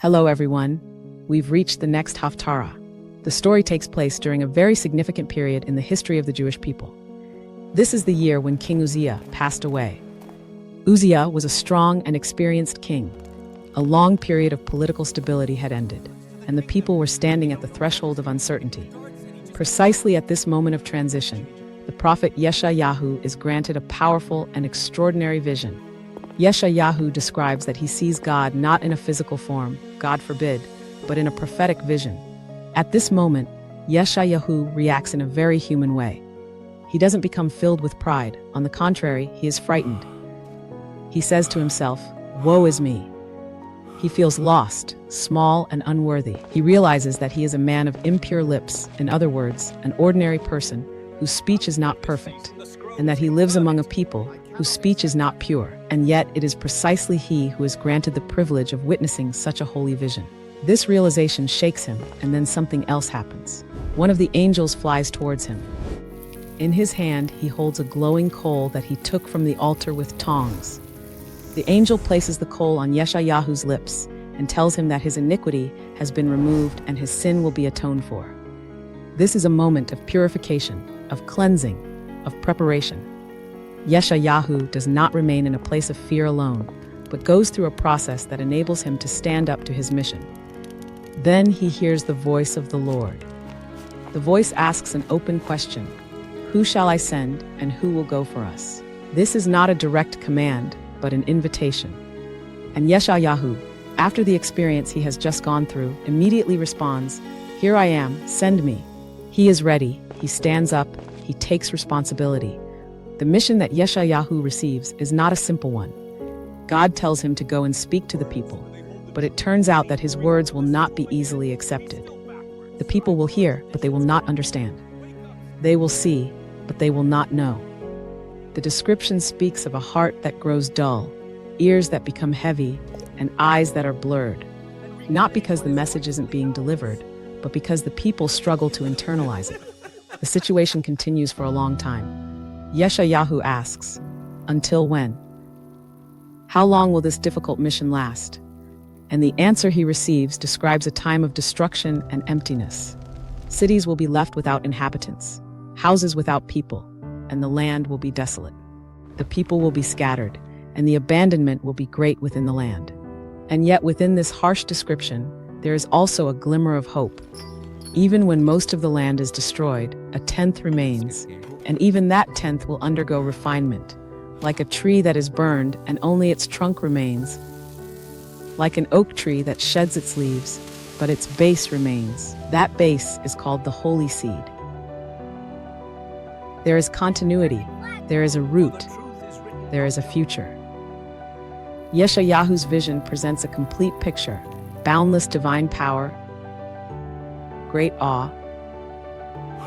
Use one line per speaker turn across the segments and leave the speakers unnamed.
Hello everyone, we've reached the next Haftarah. The story takes place during a very significant period in the history of the Jewish people. This is the year when King Uzziah passed away. Uzziah was a strong and experienced king. A long period of political stability had ended, and the people were standing at the threshold of uncertainty. Precisely at this moment of transition, the prophet Yeshayahu is granted a powerful and extraordinary vision. Yeshayahu describes that he sees God not in a physical form, God forbid, but in a prophetic vision. At this moment, Yeshayahu reacts in a very human way. He doesn't become filled with pride. On the contrary, he is frightened. He says to himself, "Woe is me." He feels lost, small, and unworthy. He realizes that he is a man of impure lips, in other words, an ordinary person whose speech is not perfect, and that he lives among a people whose speech is not pure, and yet it is precisely he who is granted the privilege of witnessing such a holy vision. This realization shakes him, and then something else happens. One of the angels flies towards him. In his hand, he holds a glowing coal that he took from the altar with tongs. The angel places the coal on Yeshayahu's lips and tells him that his iniquity has been removed and his sin will be atoned for. This is a moment of purification, of cleansing, of preparation. Yeshayahu does not remain in a place of fear alone, but goes through a process that enables him to stand up to his mission. Then he hears the voice of the Lord. The voice asks an open question: "Who shall I send, and who will go for us?" This is not a direct command, but an invitation. And Yeshayahu, after the experience he has just gone through, immediately responds, "Here I am, send me." He is ready, he stands up, he takes responsibility. The mission that Yeshayahu receives is not a simple one. God tells him to go and speak to the people, but it turns out that his words will not be easily accepted. The people will hear, but they will not understand. They will see, but they will not know. The description speaks of a heart that grows dull, ears that become heavy, and eyes that are blurred. Not because the message isn't being delivered, but because the people struggle to internalize it. The situation continues for a long time. Yeshayahu asks, "Until when? How long will this difficult mission last?" And the answer he receives describes a time of destruction and emptiness. Cities will be left without inhabitants, houses without people, and the land will be desolate. The people will be scattered, and the abandonment will be great within the land. And yet within this harsh description, there is also a glimmer of hope. Even when most of the land is destroyed, a tenth remains, and even that tenth will undergo refinement, like a tree that is burned and only its trunk remains, like an oak tree that sheds its leaves, but its base remains. That base is called the holy seed. There is continuity, there is a root, there is a future. Yeshayahu's vision presents a complete picture: boundless divine power, great awe,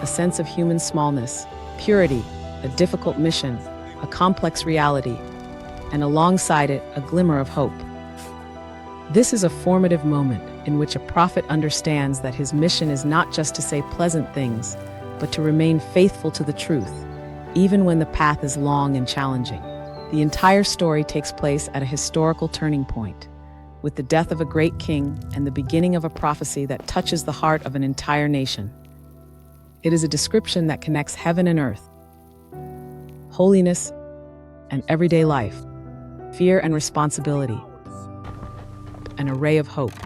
a sense of human smallness, purity, a difficult mission, a complex reality, and alongside it, a glimmer of hope. This is a formative moment in which a prophet understands that his mission is not just to say pleasant things, but to remain faithful to the truth, even when the path is long and challenging. The entire story takes place at a historical turning point, with the death of a great king and the beginning of a prophecy that touches the heart of an entire nation. It is a description that connects heaven and earth, holiness and everyday life, fear and responsibility, an array of hope.